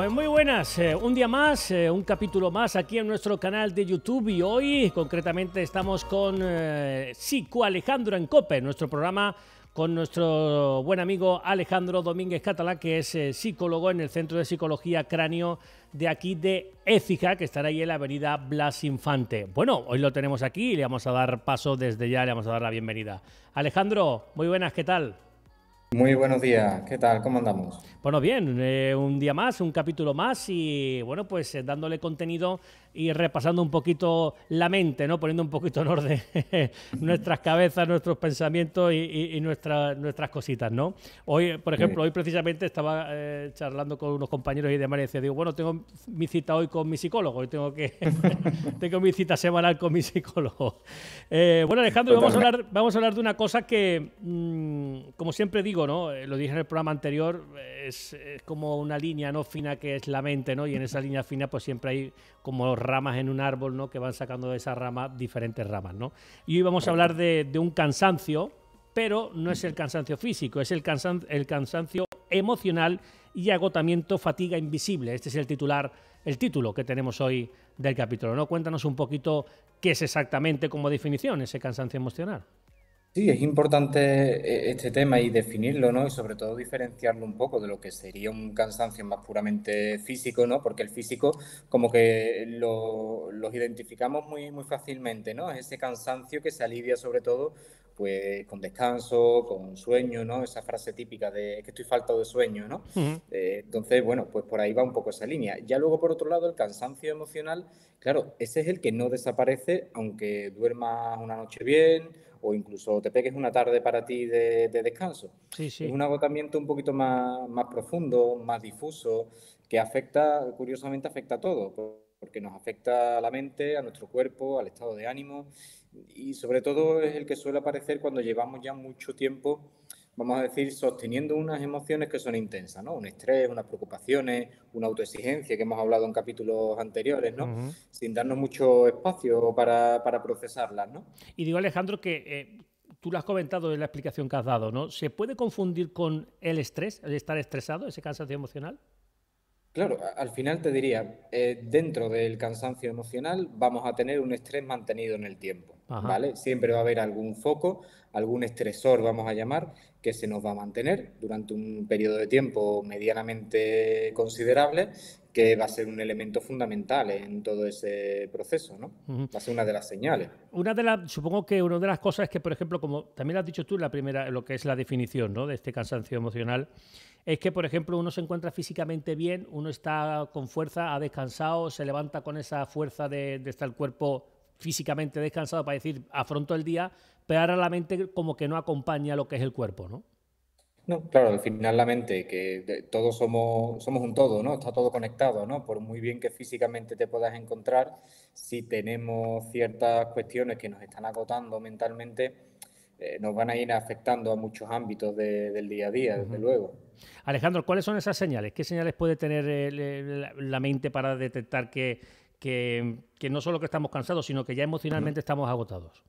Muy buenas, un día más, un capítulo más aquí en nuestro canal de YouTube y hoy concretamente estamos con Psico Alejandro en COPE, nuestro programa con nuestro buen amigo Alejandro Domínguez Catalá, que es psicólogo en el Centro de Psicología Cráneo de aquí de Écija, que estará ahí en la avenida Blas Infante. Bueno, hoy lo tenemos aquí y le vamos a dar paso desde ya, le vamos a dar la bienvenida. Alejandro, muy buenas, ¿qué tal? Muy buenos días, ¿qué tal? ¿Cómo andamos? Bueno, bien, un día más, un capítulo más y bueno, pues dándole contenido y repasando un poquito la mente, ¿no? Poniendo un poquito en orden nuestras cabezas, nuestros pensamientos y nuestras cositas, ¿no? Hoy, por Muy ejemplo, bien. hoy precisamente estaba charlando con unos compañeros y demás y decía, digo, bueno, tengo mi cita hoy con mi psicólogo y tengo que tengo mi cita semanal con mi psicólogo. Bueno, Alejandro, Totalmente. vamos a hablar de una cosa que, como siempre digo, ¿no? Lo dije en el programa anterior, es como una línea no fina que es la mente, ¿no? Y en esa línea fina pues siempre hay como ramas en un árbol, ¿no? Que van sacando de esa rama diferentes ramas, ¿no? Y hoy vamos a hablar Correcto. de un cansancio, pero no es el cansancio físico, es el cansancio emocional y agotamiento, fatiga invisible. Este es el título que tenemos hoy del capítulo, ¿no? Cuéntanos un poquito qué es exactamente como definición ese cansancio emocional. Sí, es importante este tema y definirlo, ¿no? Y sobre todo diferenciarlo un poco de lo que sería un cansancio más puramente físico, ¿no? Porque el físico como que los identificamos muy fácilmente, ¿no? Es ese cansancio que se alivia sobre todo pues con descanso, con sueño, ¿no? Esa frase típica de que estoy falto de sueño, ¿no? Uh -huh. Entonces, bueno, pues por ahí va un poco esa línea. Ya luego, por otro lado, el cansancio emocional, claro, ese es el que no desaparece aunque duermas una noche bien o incluso te pegues una tarde para ti de descanso. Sí, Es sí. un agotamiento un poquito más profundo, más difuso, que afecta, curiosamente afecta a todo, porque nos afecta a la mente, a nuestro cuerpo, al estado de ánimo y sobre todo es el que suele aparecer cuando llevamos ya mucho tiempo, vamos a decir, sosteniendo unas emociones que son intensas, ¿no? Un estrés, unas preocupaciones, una autoexigencia que hemos hablado en capítulos anteriores, Uh ¿no? -huh. Sin darnos mucho espacio para procesarlas, ¿no? Y digo, Alejandro, que tú lo has comentado en la explicación que has dado, ¿no? ¿Se puede confundir con el estrés, el estar estresado, ese cansancio emocional? Claro, al final te diría, dentro del cansancio emocional vamos a tener un estrés mantenido en el tiempo, Ajá. ¿vale? Siempre va a haber algún foco, algún estresor, vamos a llamar, que se nos va a mantener durante un periodo de tiempo medianamente considerable, que va a ser un elemento fundamental en todo ese proceso, ¿no? Uh -huh. Va a ser una de las señales. Supongo que una de las cosas es que, por ejemplo, como también lo has dicho tú en la primera, lo que es la definición, ¿no? De este cansancio emocional, es que, por ejemplo, uno se encuentra físicamente bien, uno está con fuerza, ha descansado, se levanta con esa fuerza de estar el cuerpo físicamente descansado para decir, afronto el día, pero ahora la mente como que no acompaña lo que es el cuerpo, ¿no? No, claro, al final la mente, todos somos un todo, ¿no? Está todo conectado, ¿no? Por muy bien que físicamente te puedas encontrar, si tenemos ciertas cuestiones que nos están agotando mentalmente, nos van a ir afectando a muchos ámbitos del día a día, Uh desde -huh. luego. Alejandro, ¿cuáles son esas señales? ¿Qué señales puede tener la mente para detectar que no solo que estamos cansados, sino que ya Ujú. emocionalmente estamos agotados?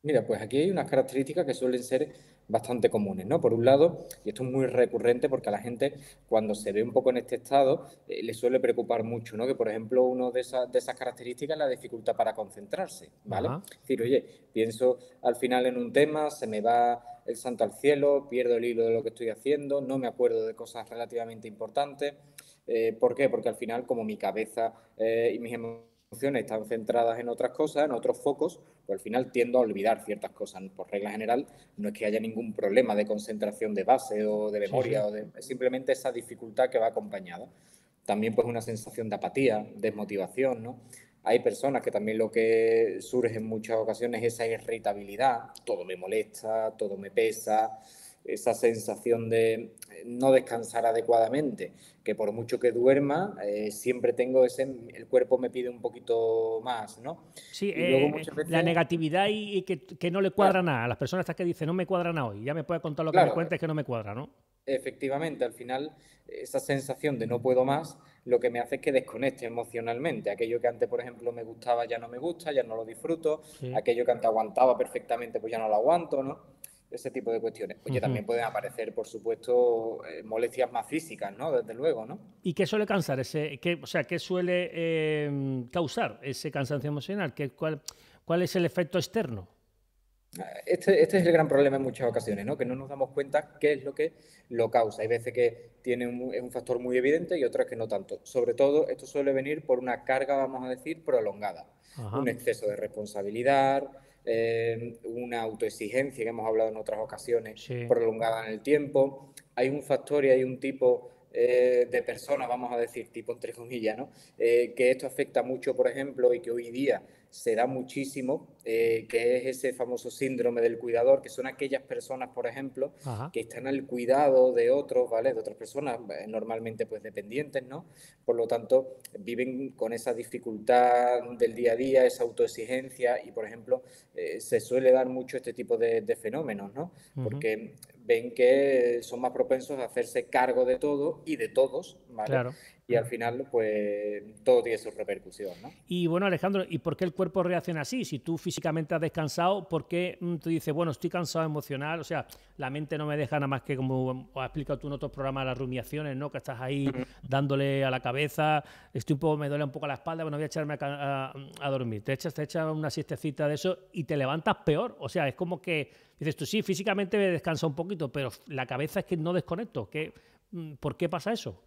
Mira, pues aquí hay unas características que suelen ser bastante comunes, ¿no? Por un lado, y esto es muy recurrente porque a la gente cuando se ve un poco en este estado le suele preocupar mucho, ¿no? Que por ejemplo una de esas características es la dificultad para concentrarse, ¿vale? Ajá. Es decir, oye, pienso al final en un tema, se me va el santo al cielo, pierdo el hilo de lo que estoy haciendo, no me acuerdo de cosas relativamente importantes. ¿Por qué? Porque al final como mi cabeza y mis emociones están centradas en otras cosas, en otros focos, pues al final tiendo a olvidar ciertas cosas. Por regla general, no es que haya ningún problema de concentración de base o de Sí, sí. memoria, es simplemente esa dificultad que va acompañada. También pues una sensación de apatía, desmotivación, ¿no? Hay personas que también lo que surge en muchas ocasiones es esa irritabilidad, todo me molesta, todo me pesa, esa sensación de no descansar adecuadamente, que por mucho que duerma, siempre tengo el cuerpo me pide un poquito más, ¿no? Sí, Y luego muchas la veces, negatividad y que no le cuadra claro, nada. Las personas estas que dicen, no me cuadra nada hoy, ya me puede contar lo que me claro, cuentes que no me cuadra, ¿no? efectivamente, al final esa sensación de no puedo más, lo que me hace es que desconecte emocionalmente. Aquello que antes, por ejemplo, me gustaba ya no me gusta, ya no lo disfruto, Sí. aquello que antes aguantaba perfectamente, pues ya no lo aguanto, ¿no? ese tipo de cuestiones. Oye, también pueden aparecer, por supuesto, molestias más físicas, ¿no? Desde luego, ¿no? ¿Y qué suele cansar qué suele causar ese cansancio emocional? ¿Cuál es el efecto externo? Este es el gran problema en muchas ocasiones, ¿no? Que no nos damos cuenta qué es lo que lo causa. Hay veces que es un factor muy evidente y otras que no tanto. Sobre todo, esto suele venir por una carga, vamos a decir, prolongada. Ajá. Un exceso de responsabilidad, una autoexigencia que hemos hablado en otras ocasiones, Sí. prolongada en el tiempo. Hay un factor y hay un tipo de persona, vamos a decir, tipo entre comillas, ¿no? Que esto afecta mucho, por ejemplo, y que hoy día se da muchísimo, que es ese famoso síndrome del cuidador, que son aquellas personas, por ejemplo, Ajá. que están al cuidado de otros, ¿vale? De otras personas, normalmente pues dependientes, ¿no? Por lo tanto, viven con esa dificultad del día a día, esa autoexigencia y, por ejemplo, se suele dar mucho este tipo de fenómenos, ¿no? Ujú. Porque ven que son más propensos a hacerse cargo de todo y de todos, ¿vale? Claro. Y al final, pues, todo tiene su repercusión, ¿no? Y bueno, Alejandro, ¿y por qué el cuerpo reacciona así? Si tú físicamente has descansado, ¿por qué tú dices, bueno, estoy cansado emocional? O sea, la mente no me deja nada más que, como has explicado tú en otros programas, las rumiaciones, ¿no? Que estás ahí dándole a la cabeza, me duele un poco la espalda, bueno, voy a echarme a dormir. Te echas una siestecita de eso y te levantas peor. O sea, es como que dices tú, sí, físicamente me descansa un poquito, pero la cabeza es que no desconecto. ¿Por qué pasa eso?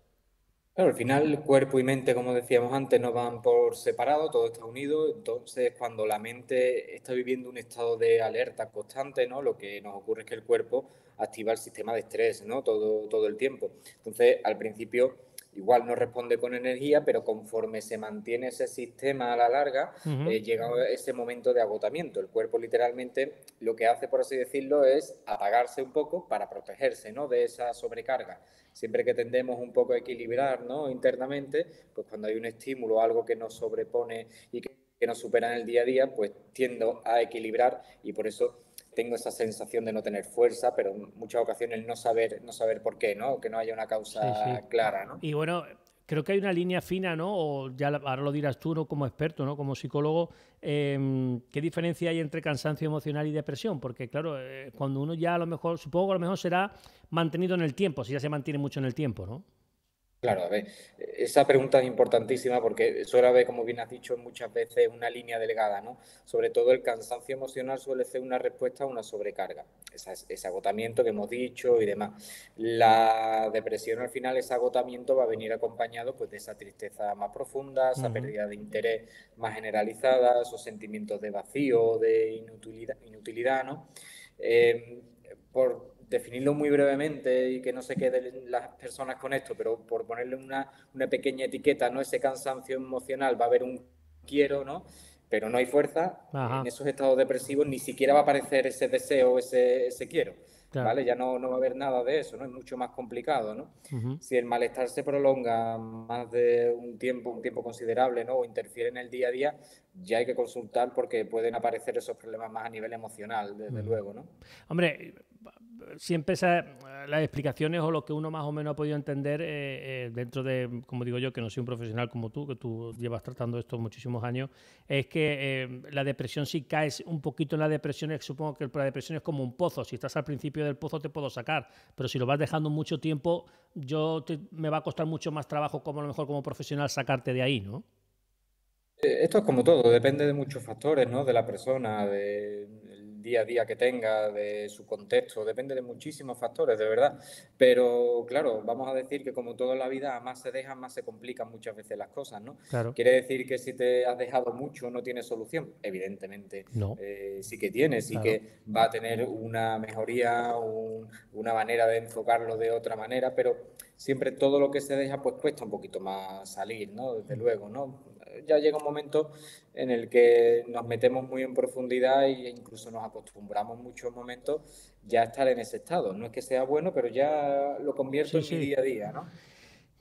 Claro, al final cuerpo y mente, como decíamos antes, no van por separado, todo está unido. Entonces, cuando la mente está viviendo un estado de alerta constante, ¿no? Lo que nos ocurre es que el cuerpo activa el sistema de estrés, ¿no? Todo el tiempo. Entonces, al principio, igual no responde con energía, pero conforme se mantiene ese sistema a la larga, Ujú. llega ese momento de agotamiento. El cuerpo literalmente lo que hace, por así decirlo, es apagarse un poco para protegerse, ¿no? De esa sobrecarga. Siempre que tendemos un poco a equilibrar, ¿no? Internamente, pues cuando hay un estímulo, algo que nos sobrepone y que nos supera en el día a día, pues tiendo a equilibrar y por eso tengo esa sensación de no tener fuerza, pero en muchas ocasiones no saber por qué, ¿no? Que no haya una Sí, sí. causa clara, ¿no? Y bueno, creo que hay una línea fina, ¿no? O ya ahora lo dirás tú, ¿no? Como experto, ¿no? Como psicólogo, ¿qué diferencia hay entre cansancio emocional y depresión? Porque, claro, cuando uno ya a lo mejor, supongo que a lo mejor será mantenido en el tiempo, si ya se mantiene mucho en el tiempo, ¿no? Claro, a ver, esa pregunta es importantísima porque suele haber, como bien has dicho, muchas veces una línea delgada, ¿no? Sobre todo el cansancio emocional suele ser una respuesta a una sobrecarga, ese agotamiento que hemos dicho y demás. La depresión al final, ese agotamiento va a venir acompañado pues, de esa tristeza más profunda, esa Ujú. pérdida de interés más generalizada, esos sentimientos de vacío, de inutilidad, ¿no? Por definirlo muy brevemente y que no se queden las personas con esto, pero por ponerle una pequeña etiqueta, ¿no? Ese cansancio emocional, va a haber un quiero, ¿no? Pero no hay fuerza, en Ajá, esos estados depresivos ni siquiera va a aparecer ese deseo, ese quiero, claro. ¿vale? Ya no va a haber nada de eso, ¿no? Es mucho más complicado, ¿no? Ujú. Si el malestar se prolonga más de un tiempo considerable, ¿no? O interfiere en el día a día, ya hay que consultar porque pueden aparecer esos problemas más a nivel emocional, desde Ujú. luego, ¿no? Hombre, siempre las explicaciones o lo que uno más o menos ha podido entender dentro de, como digo yo, que no soy un profesional como tú, que tú llevas tratando esto muchísimos años, es que la depresión, si caes un poquito en la depresión, supongo que la depresión es como un pozo. Si estás al principio del pozo te puedo sacar, pero si lo vas dejando mucho tiempo, me va a costar mucho más trabajo como a lo mejor como profesional sacarte de ahí, ¿no? Esto es como todo, depende de muchos factores, ¿no? De la persona, del día a día que tenga, de su contexto, depende de muchísimos factores, de verdad. Pero claro, vamos a decir que como todo en la vida, a más se dejan, más se complican muchas veces las cosas, ¿no? Claro. ¿Quiere decir que si te has dejado mucho no tienes solución? Evidentemente No, sí que tiene, sí claro. que va a tener una mejoría, una manera de enfocarlo de otra manera, pero siempre todo lo que se deja pues cuesta un poquito más salir, ¿no? Desde luego, ¿no? Ya llega un momento en el que nos metemos muy en profundidad e incluso nos acostumbramos muchos momentos ya a estar en ese estado. No es que sea bueno, pero ya lo convierto Sí, en mi sí. día a día, ¿no?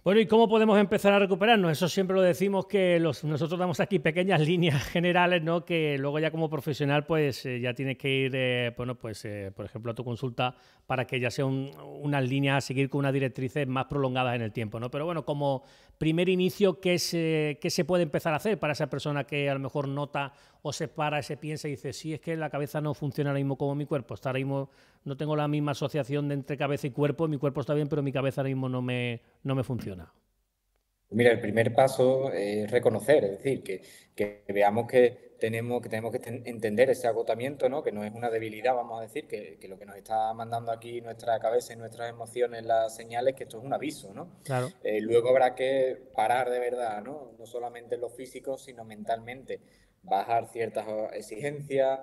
Bueno, ¿y cómo podemos empezar a recuperarnos? Eso siempre lo decimos que nosotros damos aquí pequeñas líneas generales, ¿no? Que luego ya como profesional, pues ya tienes que ir, bueno, pues por ejemplo a tu consulta para que ya sea unas líneas a seguir con unas directrices más prolongadas en el tiempo, ¿no? Pero bueno, como primer inicio, qué se puede empezar a hacer para esa persona que a lo mejor nota o se para, se piensa y dice, sí, es que la cabeza no funciona ahora mismo como mi cuerpo, está ahora mismo, no tengo la misma asociación de entre cabeza y cuerpo, mi cuerpo está bien, pero mi cabeza ahora mismo no me funciona? Mira, el primer paso es reconocer, es decir, que veamos que tenemos que entender ese agotamiento, ¿no? Que no es una debilidad, vamos a decir, que lo que nos está mandando aquí nuestra cabeza y nuestras emociones, las señales, que esto es un aviso, ¿no? Claro. Luego habrá que parar de verdad, ¿no? No solamente en lo físico, sino mentalmente. Bajar ciertas exigencias,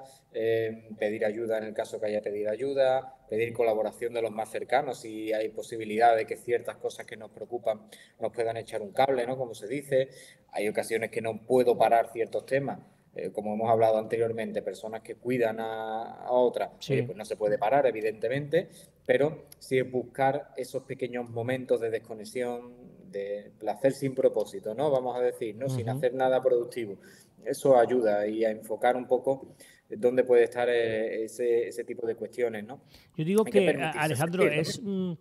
pedir ayuda en el caso que haya que pedir ayuda, pedir colaboración de los más cercanos si hay posibilidad de que ciertas cosas que nos preocupan nos puedan echar un cable, ¿no? Como se dice. Hay ocasiones que no puedo parar ciertos temas, como hemos hablado anteriormente, personas que cuidan a otras, Sí. pues no se puede parar, evidentemente, pero sí es buscar esos pequeños momentos de desconexión, de placer sin propósito, ¿no? Vamos a decir, ¿no? Sin hacer nada productivo. Eso ayuda y a enfocar un poco dónde puede estar ese tipo de cuestiones, ¿no? Yo digo Hay que que, permitirse Alejandro, sentirlo, ¿no?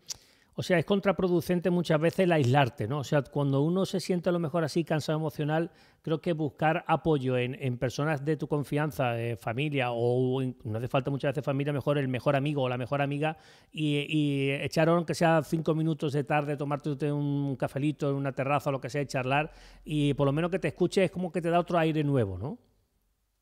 o sea, es contraproducente muchas veces el aislarte, ¿no? O sea, cuando uno se siente a lo mejor así cansado emocional, creo que buscar apoyo en personas de tu confianza, familia, no hace falta muchas veces familia, mejor el mejor amigo o la mejor amiga, y echar, aunque sea 5 minutos de tarde, tomarte un cafelito en una terraza o lo que sea, y charlar, y por lo menos que te escuche es como que te da otro aire nuevo, ¿no?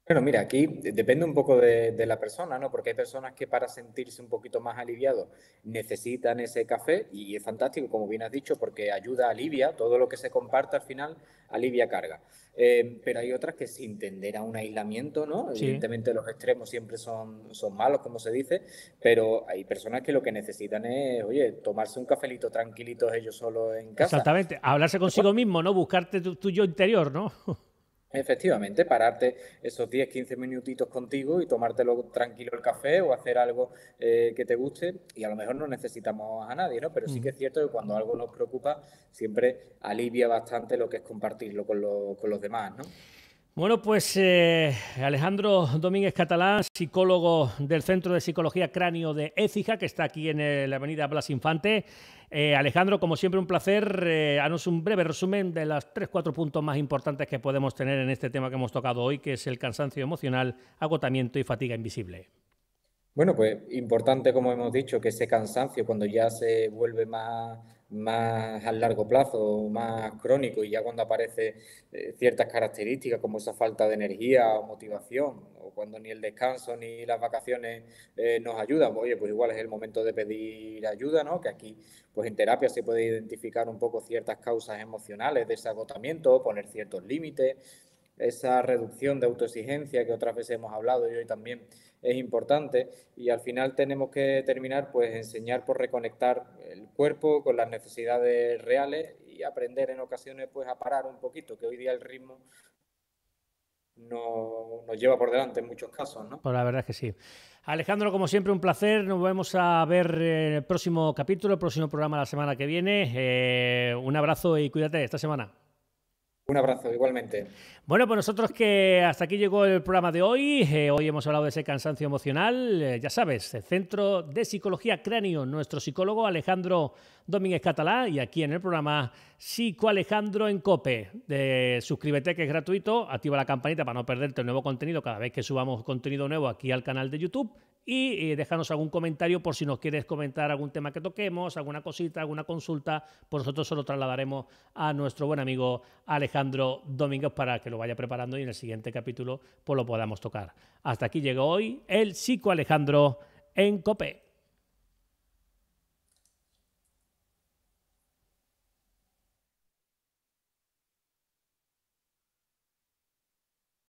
Bueno, mira, aquí depende un poco de la persona, ¿no? Porque hay personas que para sentirse un poquito más aliviados necesitan ese café y es fantástico, como bien has dicho, porque ayuda, alivia, todo lo que se comparte al final alivia carga. Pero hay otras que sin tender a un aislamiento, ¿no? Sí. Evidentemente los extremos siempre son malos, como se dice, pero hay personas que lo que necesitan es, oye, tomarse un cafelito tranquilitos ellos solos en casa. Exactamente, hablarse consigo mismo, ¿no? Buscarte tu yo interior, ¿no? Efectivamente, pararte esos 10, 15 minutitos contigo y tomártelo tranquilo el café o hacer algo que te guste y a lo mejor no necesitamos a nadie, ¿no? Pero sí que es cierto que cuando algo nos preocupa siempre alivia bastante lo que es compartirlo con los demás, ¿no? Bueno, pues Alejandro Domínguez Catalán, psicólogo del Centro de Psicología Cráneo de Écija, que está aquí en la avenida Blas Infante. Alejandro, como siempre, un placer. Haznos un breve resumen de los 3-4 puntos más importantes que podemos tener en este tema que hemos tocado hoy, que es el cansancio emocional, agotamiento y fatiga invisible. Bueno, pues importante, como hemos dicho, que ese cansancio cuando ya se vuelve más a largo plazo, más crónico y ya cuando aparece ciertas características como esa falta de energía o motivación o cuando ni el descanso ni las vacaciones nos ayudan, oye, pues igual es el momento de pedir ayuda, ¿no? Que aquí, pues en terapia se puede identificar un poco ciertas causas emocionales de ese agotamiento, poner ciertos límites, esa reducción de autoexigencia que otras veces hemos hablado y hoy también es importante y al final tenemos que terminar pues enseñar por reconectar el cuerpo con las necesidades reales y aprender en ocasiones pues a parar un poquito, que hoy día el ritmo nos lleva por delante en muchos casos, ¿no? Pues la verdad es que sí. Alejandro, como siempre, un placer. Nos vamos a ver en el próximo capítulo, el próximo programa la semana que viene. Un abrazo y cuídate esta semana. Un abrazo, igualmente. Bueno, pues nosotros que hasta aquí llegó el programa de hoy. Hoy hemos hablado de ese cansancio emocional. Ya sabes, el Centro de Psicología Cráneo, nuestro psicólogo Alejandro Domínguez Catalá, y aquí en el programa Psico Alejandro en COPE. Suscríbete, que es gratuito, activa la campanita para no perderte el nuevo contenido cada vez que subamos contenido nuevo aquí al canal de YouTube. Y déjanos algún comentario por si nos quieres comentar algún tema que toquemos, alguna cosita, alguna consulta, pues nosotros se lo trasladaremos a nuestro buen amigo Alejandro Domínguez para que lo vaya preparando y en el siguiente capítulo pues lo podamos tocar. Hasta aquí llegó hoy el Psico Alejandro en COPE.